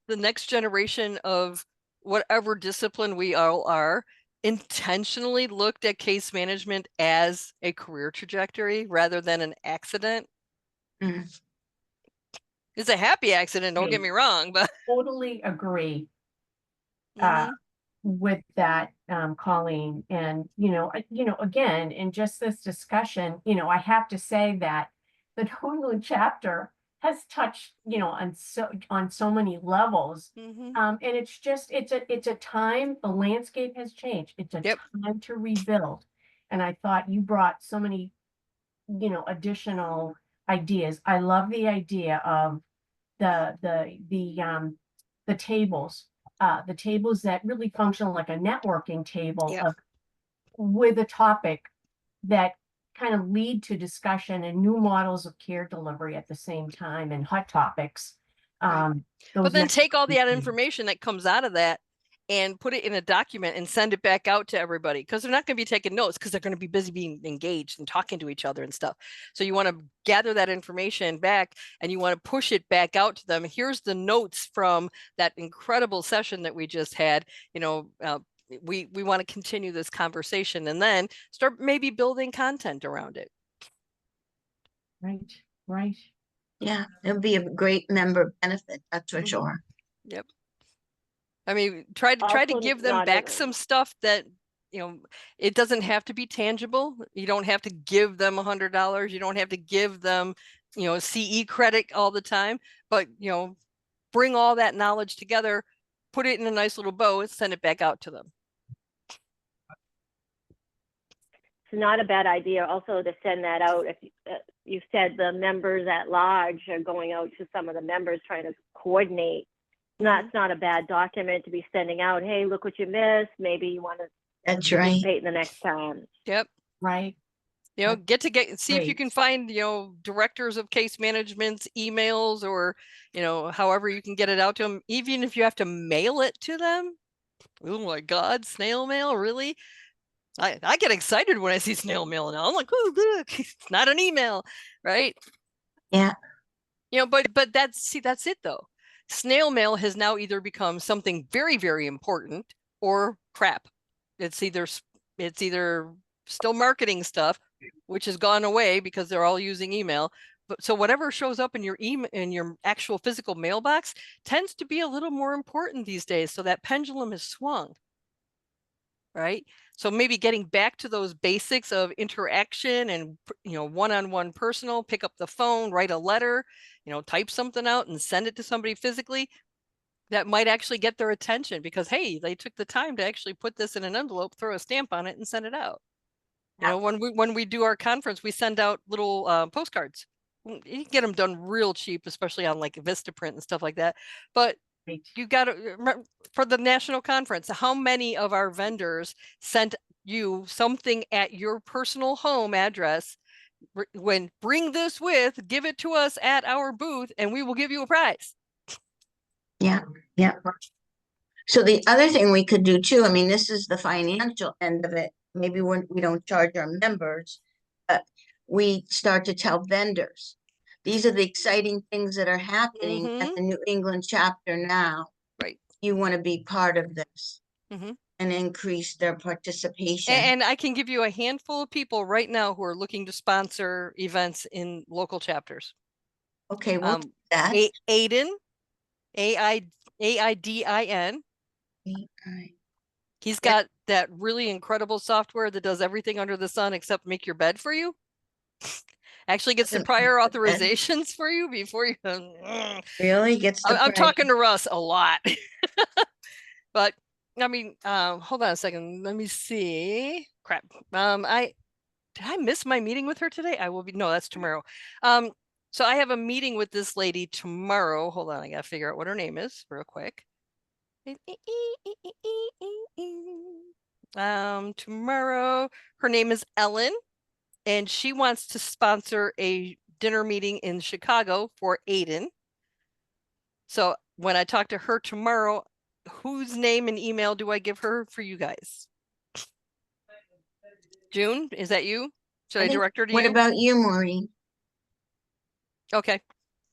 the next generation of whatever discipline we all are intentionally looked at case management as a career trajectory rather than an accident? It's a happy accident, don't get me wrong, but totally agree with that, Colleen. And again, in just this discussion, I have to say that the New England chapter has touched, on so many levels. And it's a time, the landscape has changed. It's a time to rebuild. And I thought you brought so many, additional ideas. I love the idea of the tables, the tables that really function like a networking table with a topic that kind of lead to discussion and new models of care delivery at the same time and hot topics. But then take all that information that comes out of that and put it in a document and send it back out to everybody, because they're not going to be taking notes because they're going to be busy being engaged and talking to each other and stuff. So you want to gather that information back and you want to push it back out to them. Here's the notes from that incredible session that we just had. We want to continue this conversation and then start maybe building content around it. Right. Yeah, it'll be a great member benefit, that's for sure. Yep. I mean, try to give them back some stuff that, it doesn't have to be tangible. You don't have to give them $100. You don't have to give them, CE credit all the time, but, bring all that knowledge together, put it in a nice little bow and send it back out to them. It's not a bad idea also to send that out. If you said the members at large are going out to some of the members trying to coordinate. That's not a bad document to be sending out. Hey, look what you missed. Maybe you want to participate in the next time. Yep. Right. See if you can find, directors of case management's emails or, however you can get it out to them, even if you have to mail it to them. Oh my God, snail mail, really? I get excited when I see snail mail now. I'm like, oh, look, it's not an email, right? Yeah. But that's it though. Snail mail has now either become something very, very important or crap. It's either still marketing stuff, which has gone away because they're all using email. But so whatever shows up in your email, in your actual physical mailbox, tends to be a little more important these days. So that pendulum has swung, right? So maybe getting back to those basics of interaction and, one-on-one personal, pick up the phone, write a letter, type something out and send it to somebody physically. That might actually get their attention because, hey, they took the time to actually put this in an envelope, throw a stamp on it and send it out. When we do our conference, we send out little postcards. You can get them done real cheap, especially on like Vistaprint and stuff like that. But you got to, for the national conference, how many of our vendors sent you something at your personal home address when bring this with, give it to us at our booth and we will give you a prize. Yeah. So the other thing we could do too, I mean, this is the financial end of it. Maybe when we don't charge our members, but we start to tell vendors, these are the exciting things that are happening at the New England chapter now. Right. You want to be part of this Mhm. and increase their participation. And I can give you a handful of people right now who are looking to sponsor events in local chapters. Okay, well, that. Aiden, Aidin. He's got that really incredible software that does everything under the sun except make your bed for you. Actually gets the prior authorizations for you before you. Really gets. I'm talking to Russ a lot, but I mean, hold on a second. Let me see. Crap. Did I miss my meeting with her today? I will be. No, that's tomorrow. So I have a meeting with this lady tomorrow. Hold on, I gotta figure out what her name is real quick. Tomorrow, her name is Ellen, and she wants to sponsor a dinner meeting in Chicago for Aiden. So when I talk to her tomorrow, whose name and email do I give her for you guys? June, is that you? Should I direct her to you? What about you, Maureen? Okay,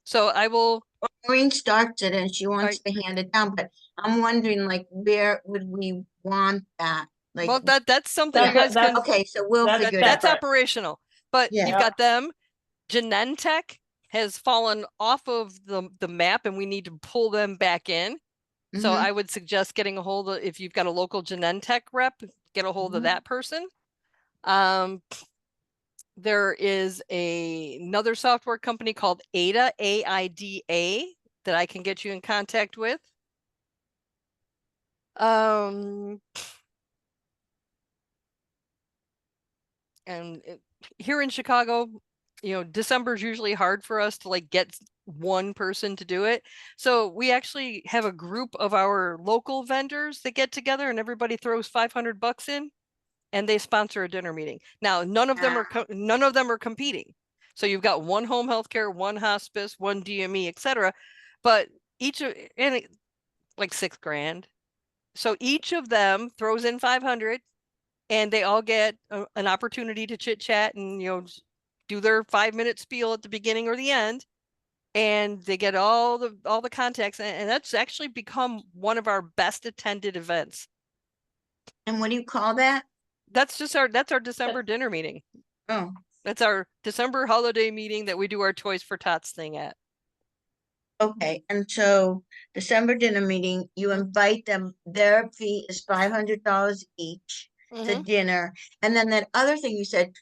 so I will. Maureen starts it and she wants to hand it down, but I'm wondering, like, where would we want that? Like, well, that's something you guys can. Okay, so we'll figure it out. That's operational, but you've got them. Genentech has fallen off of the map, and we need to pull them back in. So I would suggest getting a hold of, if you've got a local Genentech rep, get a hold of that person. There is another software company called Ada, AIDA, that I can get you in contact with. Here in Chicago, you know, December is usually hard for us to like get one person to do it. So we actually have a group of our local vendors that get together and everybody throws $500 in and they sponsor a dinner meeting. Now, none of them are competing. So you've got one home healthcare, one hospice, one DME, etc. But and like $6,000. So each of them throws in 500 and they all get an opportunity to chit chat and, you know, do their 5-minute spiel at the beginning or the end. And they get all the contacts, and that's actually become one of our best attended events. And what do you call that? That's our December dinner meeting. Oh, that's our December holiday meeting that we do our Toys for Tots thing at. Okay, and so December dinner meeting, you invite them. Their fee is $500 each to dinner, and then that other thing you said,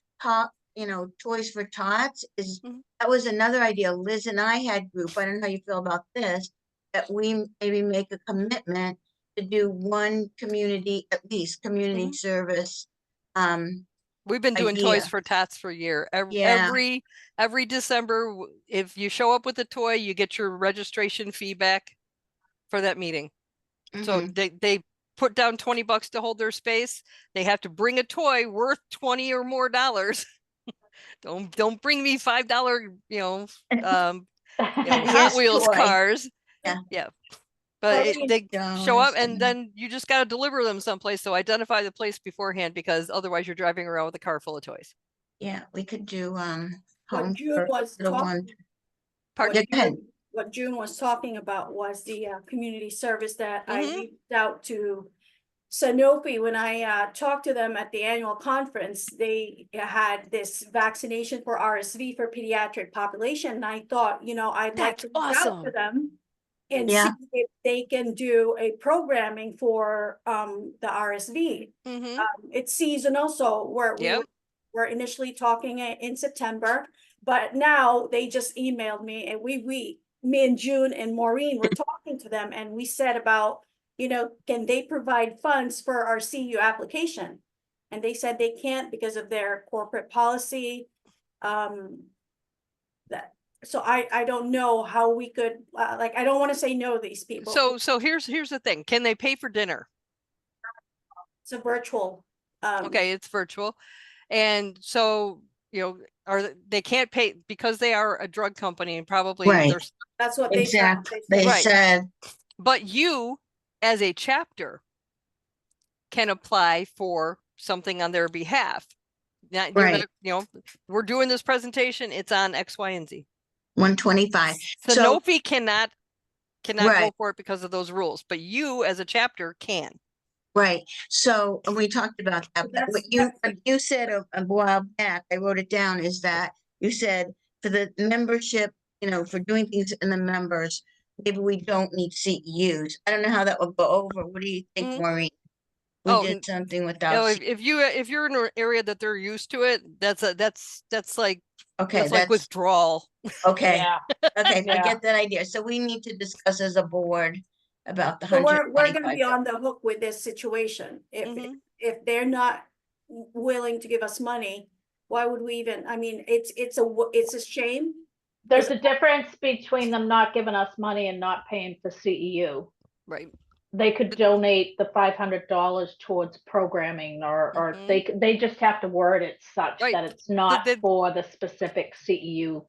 Toys for Tots is that was another idea Liz and I had group. I don't know how you feel about this, that we maybe make a commitment to do one community, at least community service. We've been doing Toys for Tots for a year. Every December, if you show up with a toy, you get your registration fee back for that meeting. So they put down $20 to hold their space. They have to bring a toy worth $20 or more. Don't bring me $5, Hot Wheels cars. Yeah. But they show up and then you just got to deliver them someplace. So identify the place beforehand, because otherwise you're driving around with a car full of toys. Yeah, we could do what June was talking about was the community service that I reached out to Sanofi. When I talked to them at the annual conference, they had this vaccination for RSV for pediatric population. And I thought, I'd like to reach out to them and see if they can do a programming for the RSV. It's seasonal, so we're initially talking in September, but now they just emailed me, and me and June and Maureen were talking to them, and we said about, can they provide funds for our CU application? And they said they can't because of their corporate policy. So I don't know how we could, I don't want to say no to these people. So here's the thing. Can they pay for dinner? It's a virtual. Okay, it's virtual. And so, they can't pay because they are a drug company, and probably that's what they said. They said. But you, as a chapter, can apply for something on their behalf. Now, we're doing this presentation. It's on X, Y, and Z. 125. So, Sanofi cannot go right, for it because of those rules, but you as a chapter can. right. So and we talked about that. But what you said a while back, I wrote it down, is that you said for the membership, for doing things in the members, maybe we don't need CEUs. I don't know how that would go over. What do you think, Maureen? We did something without. If you're in an area that they're used to it, that's like okay, that's like withdrawal. Okay. Yeah. Okay, I Yeah. get that idea. So we need to discuss as a board about the So we're gonna be $125. on the hook with this situation. If they're not willing to give us money, why would we even, I mean, it's a shame. There's a difference between them not giving us money and not paying for CEU. Right. They could donate the $500 towards programming, or they just have to word it such that it's not for the specific CEU.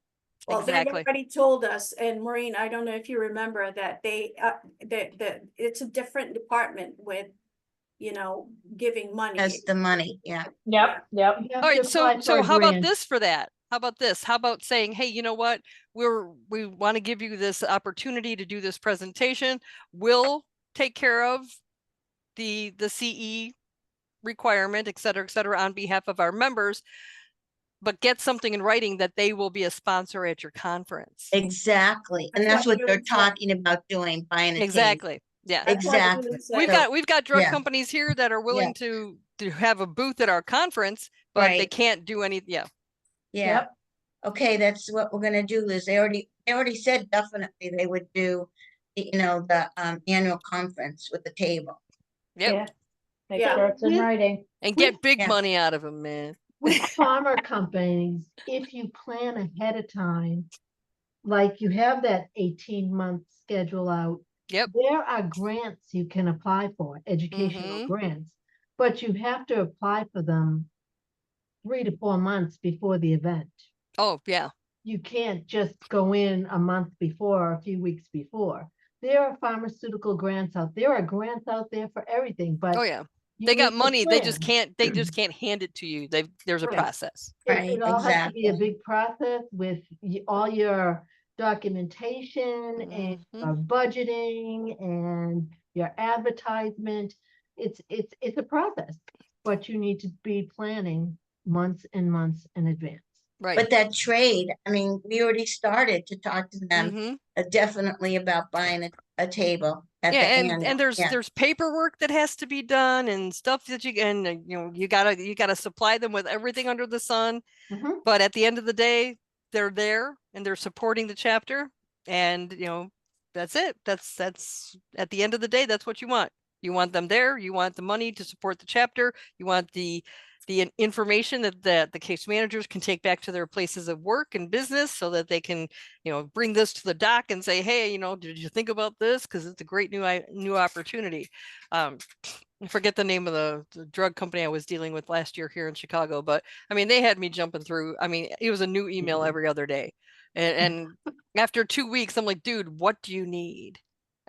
Well, Exactly. they've already told us, and Maureen, I don't know if you remember that that it's a different department with, giving money. As the money, yeah. Yep. All right, so how about this for that? How about this? How about saying, hey, you know what? We want to give you this opportunity to do this presentation. We'll take care of the CE requirement, et cetera, on behalf of our members, but get something in writing that they will be a sponsor at your conference. Exactly. And that's what they're talking about doing, buying a exactly. team. Yeah. Exactly. We've got drug companies here that are willing to have a booth at our conference, but they can't do any. Yeah. Yep. Okay, that's what we're gonna do, Liz. They already said definitely they would do the annual conference with the table. Yep. Yeah. Make sure it's in writing. And get big money out of them, man. With farmer companies, if you plan ahead of time, like you have that 18-month schedule out, there are grants you can apply for, educational grants, but you have to apply for them 3 to 4 months before the event. Oh, yeah. You can't just go in a month before or a few weeks before. There are pharmaceutical grants out there. There are grants out there for everything, but they got money. They just can't hand it to you. There's a process. It all has to be a big process with all your documentation and budgeting and your advertisement. It's a process, but you need to be planning months and months in advance. Right. But that trade, I mean, we already started to talk to them definitely about buying a table at the end. And there's paperwork that has to be done and stuff that you gotta supply them with everything under the sun. But at the end of the day, they're there and they're supporting the chapter, and that's it. That's at the end of the day, that's what you want. You want them there. You want the money to support the chapter. You want the information that the case managers can take back to their places of work and business, so that they can, bring this to the doc and say, hey, did you think about this? Because it's a great new opportunity. I forget the name of the drug company I was dealing with last year here in Chicago, but I mean, they had me jumping through. I mean, it was a new email every other day. And after 2 weeks, I'm like, dude, what do you need?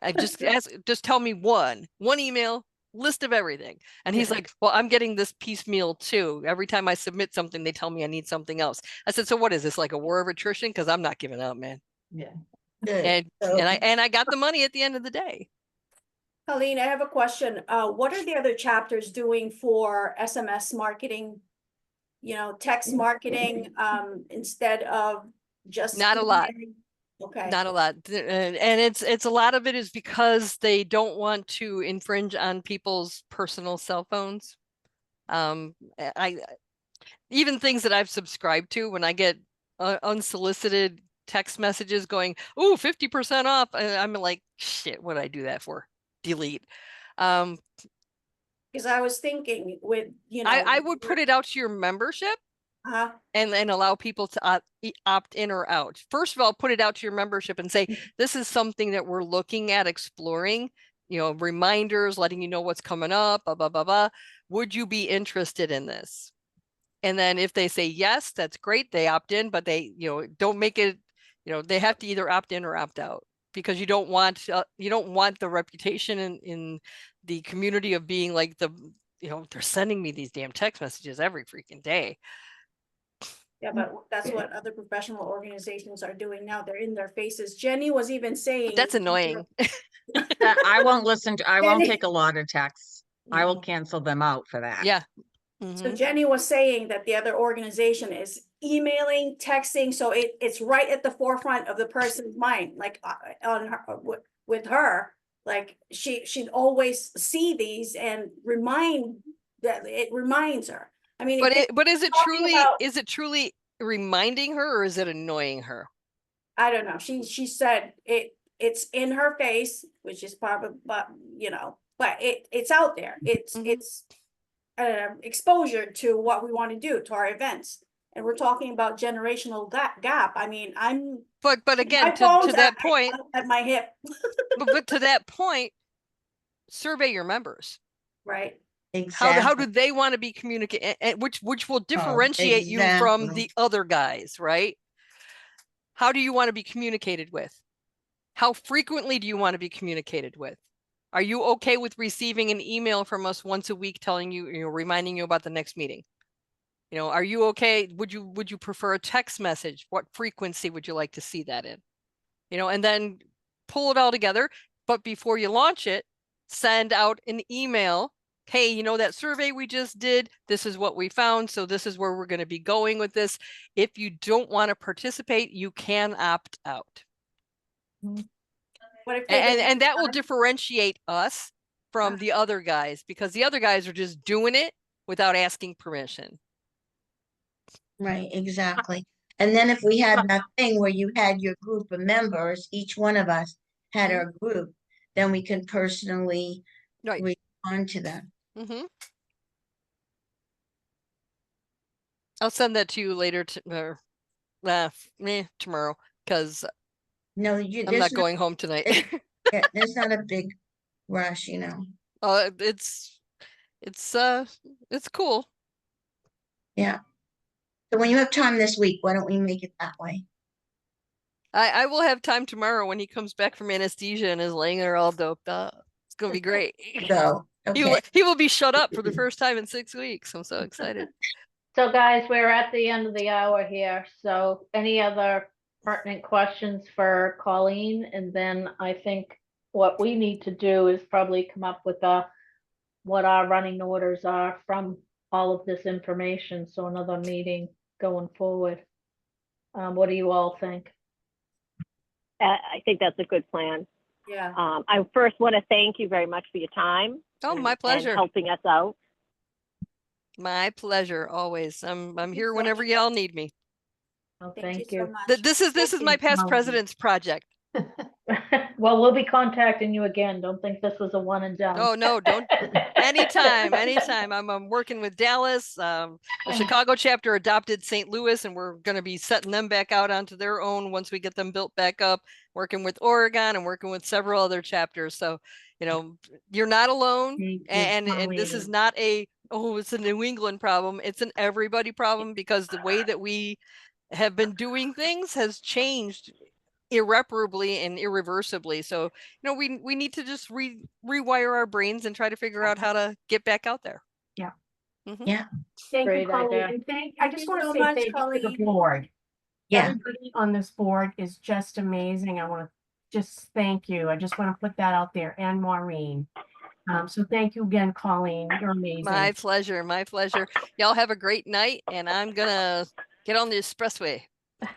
I just tell me one email, list of everything. And he's like, well, I'm getting this piecemeal too. Every time I submit something, they tell me I need something else. I said, so what is this, like a war of attrition? Because I'm not giving up, man. Yeah. Good. And I got the money at the end of the day. Colleen, I have a question. What are the other chapters doing for SMS marketing? Text marketing, instead of just not a lot. Okay. Not a lot. And it's a lot of it is because they don't want to infringe on people's personal cell phones. I even things that I've subscribed to, when I get unsolicited text messages going, oh, 50% off, I'm like, shit, what did I do that for? Delete. Because I was thinking with, I would put it out to your membership. And allow people to opt in or out. First of all, put it out to your membership and say, this is something that we're looking at exploring, reminders, letting you know what's coming up, blah, blah, blah, blah. Would you be interested in this? And then if they say yes, that's great. They opt in, but they, don't make it, they have to either opt in or opt out, because you don't want the reputation in the community of being like they're sending me these damn text messages every freaking day. Yeah, but that's what other professional organizations are doing now. They're in their faces. Jenny was even saying. That's annoying. I won't listen to, I won't Jenny- take a lot of texts. I will cancel them out for that. Yeah. So Jenny was saying that the other organization is emailing, texting, so it's right at the forefront of the person's mind, like on her, with her, like she'd always see these and it reminds her. I mean, but is it talking truly reminding her, or is it annoying her? I don't know. She said it's in her face, which is probably, but it's out there. It's exposure to what we want to do to our events, and we're talking about generational gap. I mean, but again, to that point, at my hip. but to that point, survey your members. Right. Exactly. How do they want to be communicated, which will differentiate you from the other guys, right? How do you want to be communicated with? How frequently do you want to be communicated with? Are you okay with receiving an email from us once a week telling you, reminding you about the next meeting? Are you okay? Would you prefer a text message? What frequency would you like to see that in? And then pull it all together. But before you launch it, send out an email. Hey, that survey we just did, this is what we found. So this is where we're going to be going with this. If you don't want to participate, you can opt out. And that will differentiate us from the other guys, because the other guys are just doing it without asking permission. Right, exactly. And then if we had that thing where you had your group of members, each one of us had our group, then we can personally respond to them. I'll send that to you later tomorrow, because I'm not going home tonight. There's not a big rush, It's cool. Yeah. So when you have time this week, why don't we make it that way? I will have time tomorrow when he comes back from anesthesia and is laying there all doped up. It's gonna be great. So okay. He will be shut up for the first time in 6 weeks. I'm so excited. So guys, we're at the end of the hour here. So any other pertinent questions for Colleen? And then I think what we need to do is probably come up with what our running orders are from all of this information. So another meeting going forward. What do you all think? I think that's a good plan. Yeah. I first want to thank you very much for your time. Oh, my pleasure. And helping us out. My pleasure, always. I'm here whenever y'all need me. Oh, thank you. So much. This is my past president's project. Well, we'll be contacting you again. Don't think this was a one and done. Oh no, don't. Anytime. I'm working with Dallas. The Chicago chapter adopted St. Louis, and we're going to be setting them back out onto their own once we get them built back up. Working with Oregon and working with several other chapters. So, you're not alone. And this is not it's a New England problem. It's an everybody problem, because the way that we have been doing things has changed irreparably and irreversibly. So, we need to just rewire our brains and try to figure out how to get back out there. Yeah. Yeah. Thank Great you, Colleen. idea. And I just want to so say much, thank you to the Colleen. board. Yeah. Everybody on this board is just amazing. I want to just thank you. I just want to put that out there. And Maureen. So thank you again, Colleen. You're amazing. My pleasure. My pleasure. Y'all have a great night, and I'm gonna get on the expressway.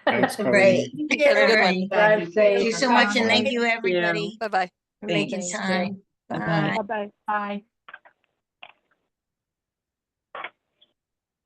Thanks, Great. Colleen. Have a good one. Drive safe. Thank you so much, and thank you, everybody, Bye-bye. for making Thank you. time. Bye. Bye-bye. Bye.